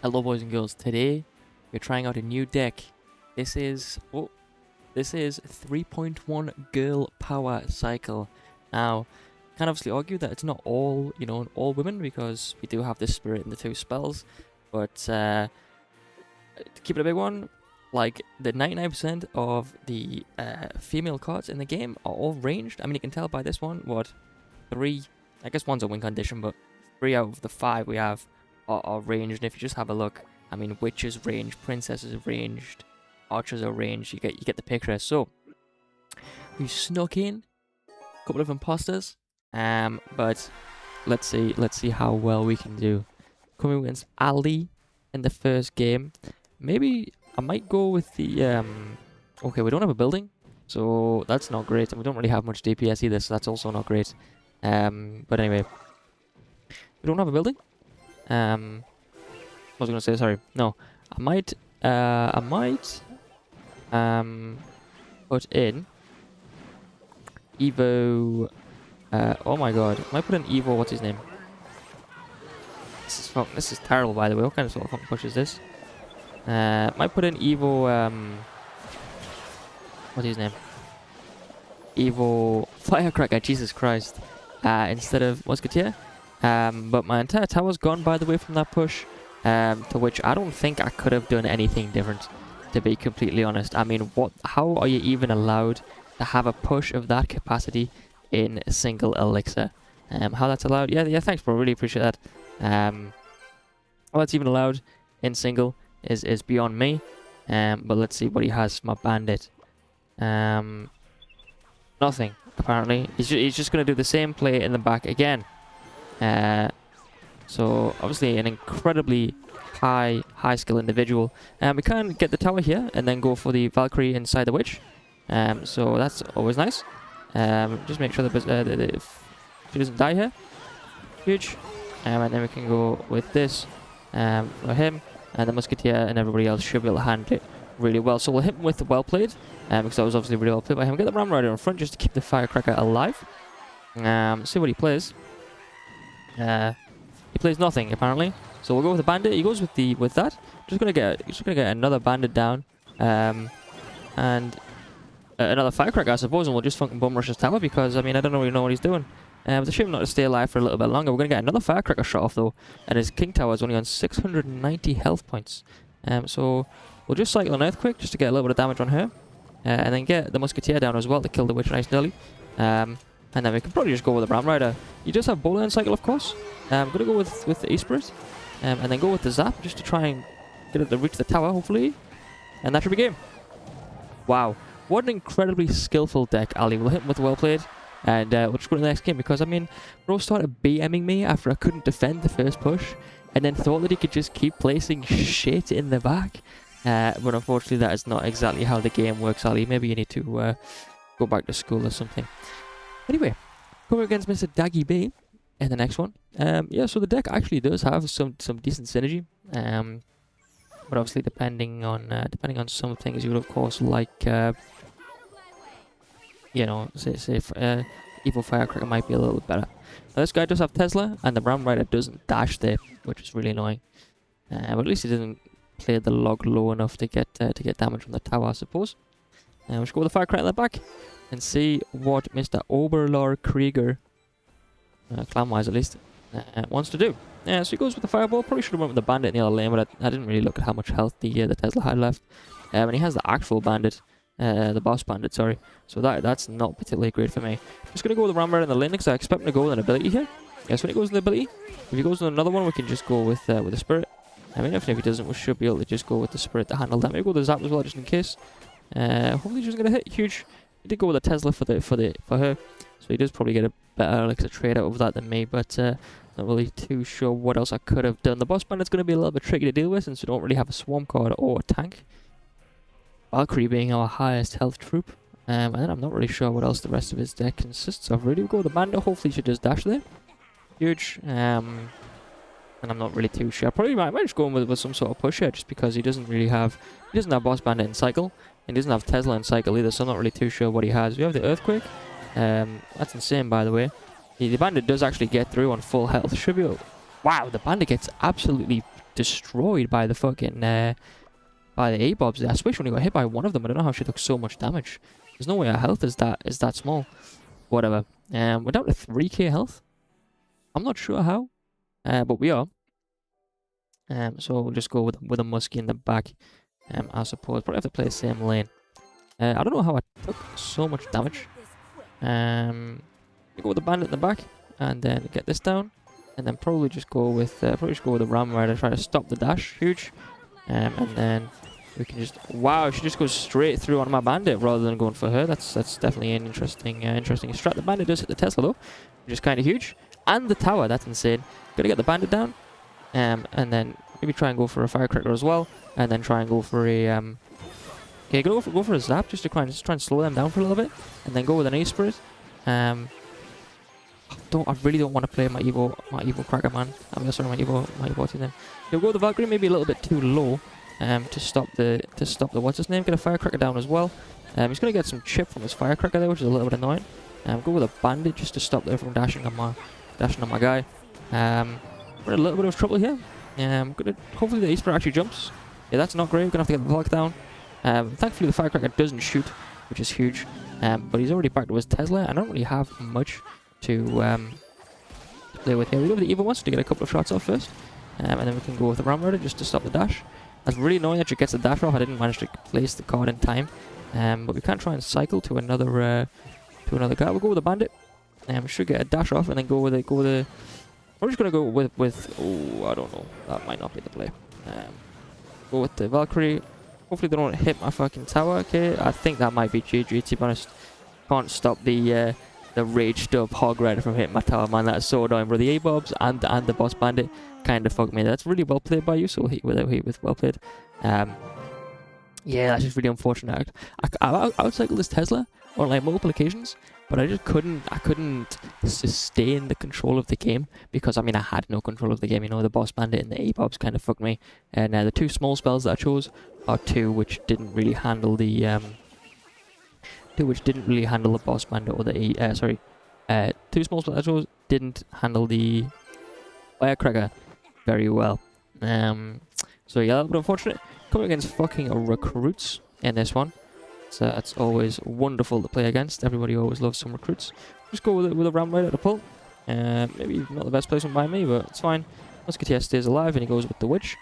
Hello boys and girls, today we're trying out a new deck. This is 3.1 Girl Power Cycle. Now, can obviously argue that it's not all, all women, because we do have the spirit and the two spells, but to keep it a big one, like the 99% of the female cards in the game are all ranged. I mean, you can tell by this one, I guess one's a win condition, but 3 out of the 5 we have are ranged. And if you just have a look, I mean, witches ranged, princesses are ranged, archers are ranged. You get the picture. So we've snuck in a couple of imposters, but let's see how well we can do. Coming against Ali in the first game. Maybe I might go with the okay, we don't have a building, so that's not great, and we don't really have much DPS either, so that's also not great. But anyway, we don't have a building. What was I gonna say? Sorry. No, I might put in Evo. Oh my God! I might put in Evo. What's his name? This is terrible, by the way. What kind of sort of fucking push is this? Might put in Evo. What's his name? Evo Firecracker. Jesus Christ! Instead of Musketeer. But my entire tower's gone, by the way, from that push. To which I don't think I could have done anything different, to be completely honest. I mean, how are you even allowed to have a push of that capacity in a single elixir? How that's allowed? Yeah, thanks, bro. Really appreciate that. How that's even allowed in single is beyond me. But let's see what he has. My bandit. Nothing, apparently. He's just going to do the same play in the back again. So obviously an incredibly high skill individual. We can get the tower here and then go for the Valkyrie inside the witch. So that's always nice. Just make sure that she doesn't die here. Huge. And then we can go with this for him, and the Musketeer and everybody else should be able to handle it really well. So we'll hit him with the well played, because that was obviously really well played by him. Get the Ram Rider in front just to keep the Firecracker alive. See what he plays. He plays nothing apparently, so we'll go with the bandit. He goes with that. Just gonna get another bandit down, and another Firecracker, I suppose, and we'll just fucking bum rush his tower, because I mean, I don't really know what he's doing. It's a shame not to stay alive for a little bit longer. We're gonna get another Firecracker shot off though, and his King Tower is only on 690 health points. So we'll just cycle an Earthquake just to get a little bit of damage on her, and then get the Musketeer down as well to kill the witch nice and early. And then we can probably just go with the Ram Rider. You just have Bowler and Cycle, of course. I'm going to go with the E-Spirit. And then go with the Zap, just to try and get it to reach the tower, hopefully. And that should be game. Wow. What an incredibly skillful deck, Ali. We'll hit him with well played. And we'll just go to the next game, because, I mean, bro started BMing me after I couldn't defend the first push. And then thought that he could just keep placing shit in the back. But unfortunately, that is not exactly how the game works, Ali. Maybe you need to go back to school or something. Anyway, coming against Mr. Daggy B in the next one. Yeah, so the deck actually does have some decent synergy. But obviously depending on some things, you would of course like say Evil Firecracker might be a little bit better. Now this guy does have Tesla, and the Ram Rider doesn't dash there, which is really annoying. But at least he doesn't play the log low enough to get damage from the tower, I suppose. We should go with the Firecracker in the back and see what Mr. Oberlord Krieger, clan-wise at least, wants to do. So he goes with the Fireball. Probably should have went with the Bandit in the other lane, but I didn't really look at how much health the Tesla had left. And he has the actual Bandit, the Boss Bandit, sorry. So that's not particularly great for me. Just going to go with the Ram Rider in the lane, because I expect him to go with an ability here. Yes, when he goes with the ability, if he goes with another one, we can just go with the Spirit. I mean, if he doesn't, we should be able to just go with the Spirit to handle that. Maybe go with the Zap as well, just in case. Hopefully she's going to hit. Huge. He did go with a Tesla for her, so he does probably get a better elixir trade out of that than me, but not really too sure what else I could have done. The Boss Bandit's going to be a little bit tricky to deal with, since we don't really have a Swarm card or a tank. Valkyrie being our highest health troop, and then I'm not really sure what else the rest of his deck consists of. Really, we'll go with the Bandit. Hopefully she does dash there. Huge. And I'm not really too sure. Probably might just go in with some sort of push here, just because he doesn't have Boss Bandit in cycle. He doesn't have Tesla in cycle either, so I'm not really too sure what he has. We have the Earthquake. That's insane, by the way. The Bandit does actually get through on full health. Should be... Wow, the Bandit gets absolutely destroyed by the fucking by the A-Bobs there. I swear she only got hit by one of them. I don't know how she took so much damage. There's no way our health is that small. Whatever. We're down to 3k health. I'm not sure how, but we are. So we'll just go with a muskie in the back. I suppose probably have to play the same lane. I don't know how I took so much damage. Go with the bandit in the back, and then get this down, and then probably just go with the Ram Rider, try to stop the dash. Huge. And then we can just, wow, she just goes straight through on my bandit rather than going for her. That's definitely an interesting strat. The bandit does hit the Tesla though, which is kind of huge, and the tower. That's insane. Gotta get the bandit down, and then maybe try and go for a firecracker as well, and then try and go for a okay, go for a zap just to try and slow them down for a little bit, and then go with an Ace Spirit. I really don't want to play my Evo Cracker, man. I'm sorry, my Evo team then. You'll go with the Valkyrie maybe a little bit too low, to stop the what's his name? Get a firecracker down as well. He's gonna get some chip from his firecracker there, which is a little bit annoying. Go with a bandit just to stop there from dashing on my guy. We're in a little bit of trouble here. Hopefully the Ace Spirit actually jumps. Yeah, that's not great. We're gonna have to get the Valk down. Thankfully the firecracker doesn't shoot, which is huge. But he's already back to his Tesla. I don't really have much to play with here. We go with the Evo ones to get a couple of shots off first, and then we can go with the Ram Rider just to stop the dash. That's really annoying that she gets the dash off. I didn't manage to place the card in time, but we can try and cycle to another guy. We'll go with the bandit, and we should get a dash off, and then go with the. We're just gonna go with oh, I don't know. That might not be the play. Go with the Valkyrie. Hopefully they don't hit my fucking tower. Okay, I think that might be GG. To be honest, can't stop the raged up Hog Rider from hitting my tower, man. That's so annoying, bro. The A-Bobs and the boss bandit kind of fucked me. That's really well played by you, so hit with well played. Yeah, that's just really unfortunate. I outcycled this Tesla on like multiple occasions, but I just couldn't sustain the control of the game, because I mean I had no control of the game. You know, the boss bandit and the A-Bobs kind of fucked me, and the two small spells that I chose are two which didn't really handle the boss bandit or the two small spells I chose didn't handle the firecracker very well. So yeah, a little bit unfortunate. Coming against fucking recruits in this one. So it's always wonderful to play against. Everybody always loves some recruits. Just go with a Ram Rider at the pull. Maybe not the best placement by me, but it's fine. Musketeer stays alive and he goes with the Witch.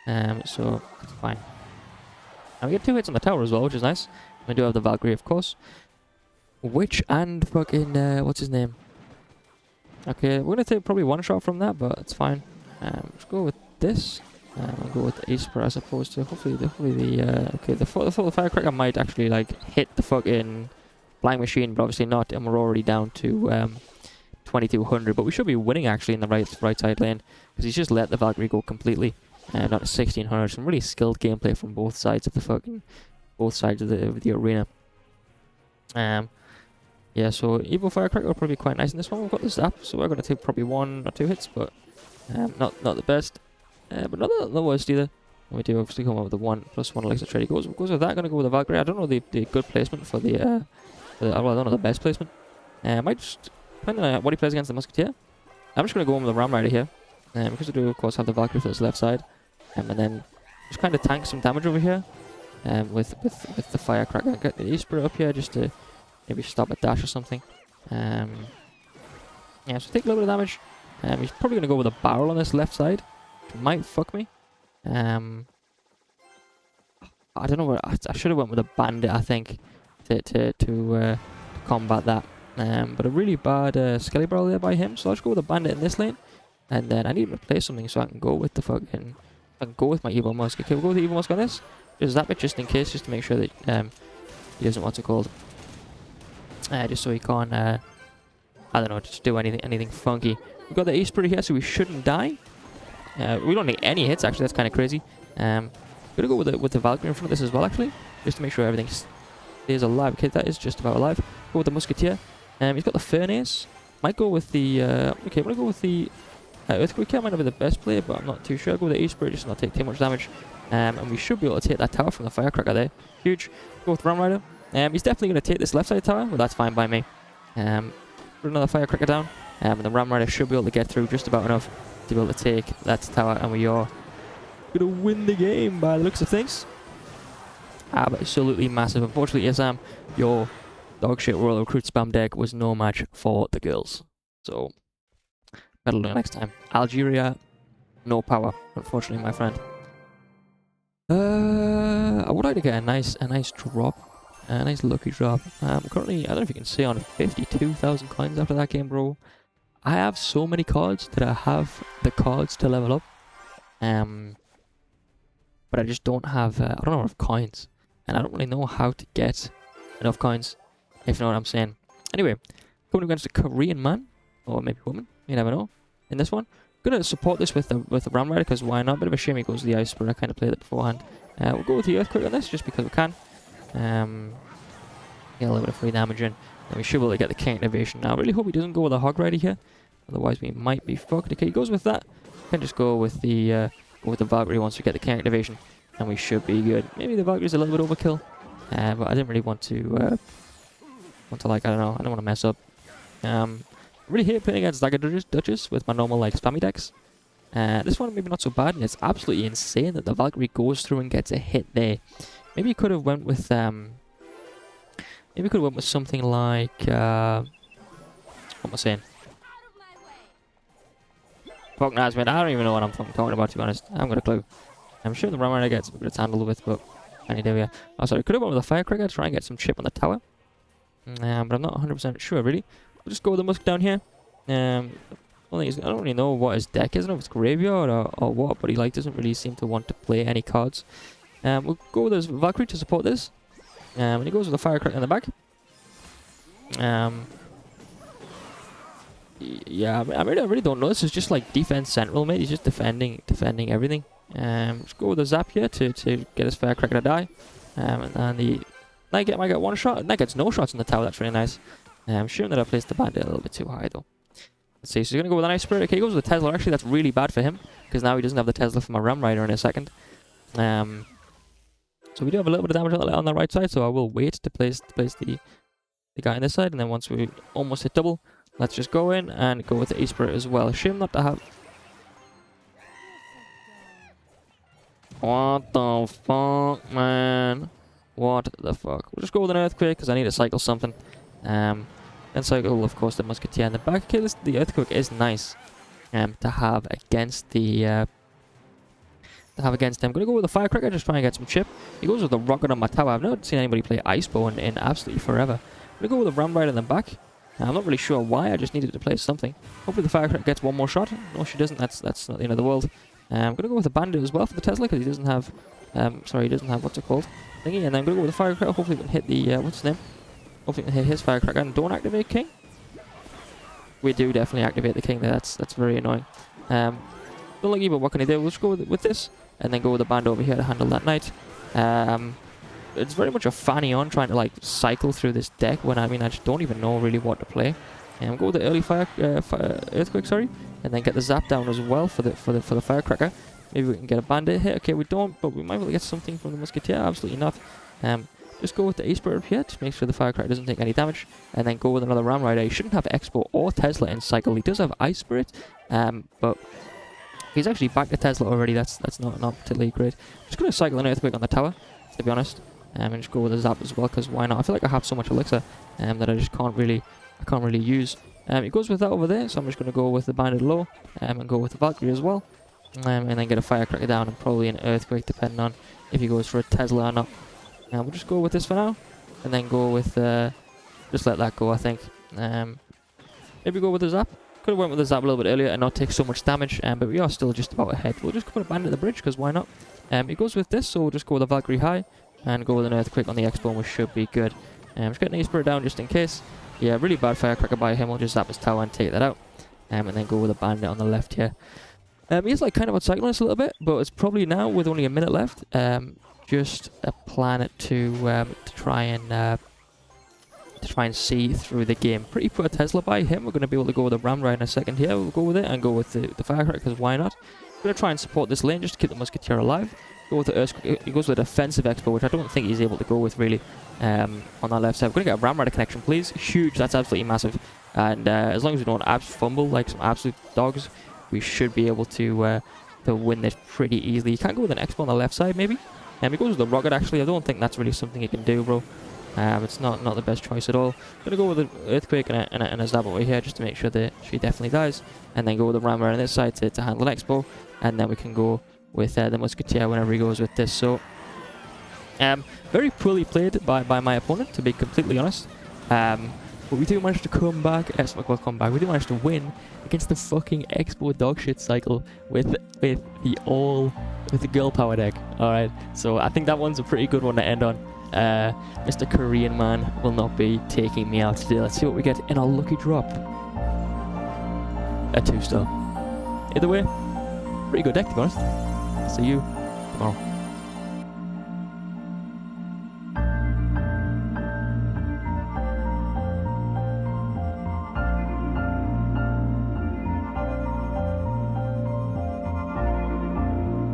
So it's fine. And we get 2 hits on the tower as well, which is nice. We do have the Valkyrie, of course. Witch and fucking what's his name? Okay, we're gonna take probably one shot from that, but it's fine. Let's go with this. I'll go with the Ace Spirit as opposed to hopefully the full firecracker might actually like hit the fucking flying machine, but obviously not, and we're already down to 2200. But we should be winning actually in the right side lane, because he's just let the Valkyrie go completely, not to 1600. Some really skilled gameplay from both sides of the arena. Yeah, so Evo Firecracker will probably be quite nice in this one. We've got the Zap, so we're going to take probably 1 or 2 hits, but not the best. But not the worst either. And we do obviously come up with the 1+1 elixir trade. He goes with that. Going to go with the Valkyrie. I don't know the good placement for the. Well, I don't know the best placement. I might just, depending on what he plays against the Musketeer, I'm just going to go in with the Ram Rider here, because we do of course have the Valkyrie for his left side, and then just kind of tank some damage over here, with the Firecracker. Get the Ace Spirit up here just to maybe stop a dash or something. Yeah, so take a little bit of damage. He's probably going to go with a barrel on this left side. Might fuck me. I don't know where I should have went with a bandit, I think, to combat that. But a really bad Skelly Barrel there by him, so I'll just go with a bandit in this lane, and then I need to play something so I can go with the fucking. I can go with my Evil Musk. Okay, we'll go with the Evil Musk on this. Just that bit, just in case, just to make sure that he doesn't what's it called. Just so he can't I don't know, just do anything funky. We've got the Ace Spirit here, so we shouldn't die. We don't need any hits, actually. That's kind of crazy. Gonna go with the Valkyrie in front of this as well, actually, just to make sure everything stays alive. Okay, that is just about alive. Go with the Musketeer. He's got the Furnace. Might go with the. Okay, I'm gonna go with the Earthquake. Might not be the best play, but I'm not too sure. I'll go with the Ace Spirit just to not take too much damage. And we should be able to take that tower from the Firecracker there. Huge. Go with Ram Rider. He's definitely gonna take this left side tower, but that's fine by me. Put another Firecracker down, and the Ram Rider should be able to get through just about enough to be able to take that tower, and we are going to win the game by the looks of things. Absolutely massive. Unfortunately, Isam, your dogshit Royal Recruit spam deck was no match for the girls. So, better luck next time. Algeria, no power, unfortunately, my friend. I would like to get a nice drop. A nice lucky drop. Currently, I don't know if you can see, on 52,000 coins after that game, bro. I have so many cards that I have the cards to level up. But I just don't have, I don't have enough coins. And I don't really know how to get enough coins, if you know what I'm saying. Anyway, coming against a Korean man, or maybe woman, you never know, in this one. Gonna support this with the Ram Rider, because why not? Bit of a shame he goes to the Ice Spirit. I kind of played it beforehand. We'll go with the Earthquake on this, just because we can. Get a little bit of free damage in. And we should be able to get the King Activation. Now, I really hope he doesn't go with a Hog Rider here. Otherwise, we might be fucked. Okay, he goes with that. Can just go with the Valkyrie once we get the King Activation. And we should be good. Maybe the Valkyrie's a little bit overkill. But I didn't really want to, like, I don't know. I don't want to mess up. Really hate playing against Dagger Duchess with my normal, like, spammy decks. This one maybe not so bad, and it's absolutely insane that the Valkyrie goes through and gets a hit there. Maybe you could have went with something like what am I saying? Fuck knows, man. I don't even know what I'm talking about, to be honest. I haven't got a clue. I'm sure the Ram Rider gets a bit to handle with, but any day, yeah. Oh, sorry, could have went with a Firecracker to try and get some chip on the tower. But I'm not 100% sure, really. We'll just go with the Musk down here. I don't really know what his deck is. I don't know if it's Graveyard or what, but he doesn't really seem to want to play any cards. We'll go with his Valkyrie to support this. And he goes with the Firecracker in the back. Yeah, I really don't know. This is just like defense central, mate. He's just defending everything. Let's go with the Zap here to get his Firecracker to die. And then the Knight might get one shot. Knight gets no shots in the tower. That's really nice. I'm sure that I placed the Bandit a little bit too high, though. Let's see. So he's going to go with an Ice Spirit. Okay, he goes with the Tesla. Actually, that's really bad for him, because now he doesn't have the Tesla from a Ram Rider in a second. So we do have a little bit of damage on the right side, so I will wait to place the guy on this side, and then once we almost hit double, let's just go in and go with the Ice Spirit as well. Shame not to have... What the fuck, man? What the fuck? We'll just go with an Earthquake, because I need to cycle something. And cycle, of course, the Musketeer in the back. Okay, the Earthquake is nice to have against the... I'm going to go with the Firecracker, just try and get some chip. He goes with the Rocket on my tower. I've never seen anybody play Ice Bow in absolutely forever. I'm going to go with the Ram Rider in the back. I'm not really sure why, I just needed to play something. Hopefully the Firecracker gets one more shot. No, she doesn't. That's not the end of the world. I'm going to go with the Bandit as well for the Tesla, because he doesn't have... he doesn't have, what's it called? Thingy. And then I'm going to go with the Firecracker. Hopefully we can hit the... what's his name? Hopefully we can hit his Firecracker. And don't activate King. We do definitely activate the King there. That's very annoying. Don't lucky, but what can I do? We'll just go with this. And then go with the Band over here to handle that Knight. It's very much a fanny on trying to like cycle through this deck when I just don't even know really what to play. Go with the early Earthquake, sorry, and then get the Zap down as well for the Firecracker. Maybe we can get a Bandit hit. Okay, we don't, but we might be able to get something from the Musketeer. Absolutely not. Just go with the Ace Spirit here to make sure the Firecracker doesn't take any damage, and then go with another Ram Rider. He shouldn't have Expo or Tesla in cycle. He does have Ice Spirit, but he's actually back to Tesla already. That's not particularly great. Just going to cycle an Earthquake on the tower, to be honest, and just go with a Zap as well, because why not? I feel like I have so much Elixir that I just can't really use. He goes with that over there, so I'm just going to go with the Bandit low and go with the Valkyrie as well, and then get a Firecracker down and probably an Earthquake depending on if he goes for a Tesla or not. We'll just go with this for now, and then go with just let that go, I think. Maybe go with the Zap. Could have went with the Zap a little bit earlier and not take so much damage, but we are still just about ahead. We'll just put a Bandit at the bridge, because why not? He goes with this, so we'll just go with a Valkyrie high and go with an Earthquake on the Expo, and we should be good. Just get an Ace Spirit down just in case. Yeah, really bad Firecracker by him. We'll just zap his tower and take that out, and then go with a Bandit on the left here. He's like kind of outcycling us a little bit, but it's probably now with only a minute left. Just a plan to try and see through the game. Pretty poor Tesla by him. We're going to be able to go with the Ram Rider in a second here. We'll go with it and go with the Firecracker, because why not? We're going to try and support this lane just to keep the Musketeer alive. Go with the Earthquake. He goes with the Defensive Expo, which I don't think he's able to go with really on that left side. We're going to get a Ram Rider connection, please. Huge. That's absolutely massive. And as long as we don't fumble like some absolute dogs, we should be able to to win this pretty easily. You can't go with an Expo on the left side, maybe. He goes with the Rocket, actually. I don't think that's really something he can do, bro. It's not the best choice at all. Gonna go with an Earthquake and a Zap over here just to make sure that she definitely dies. And then go with the Rammer on this side to handle Expo. And then we can go with the Musketeer whenever he goes with this. So, very poorly played by my opponent, to be completely honest. But we do manage to come back. We do manage to win against the fucking Expo dogshit cycle with the girl power deck. All right, so I think that one's a pretty good one to end on. Mr. Korean man will not be taking me out today. Let's see what we get in our lucky drop. A 2-star. Either way, pretty good deck to be honest. See you tomorrow.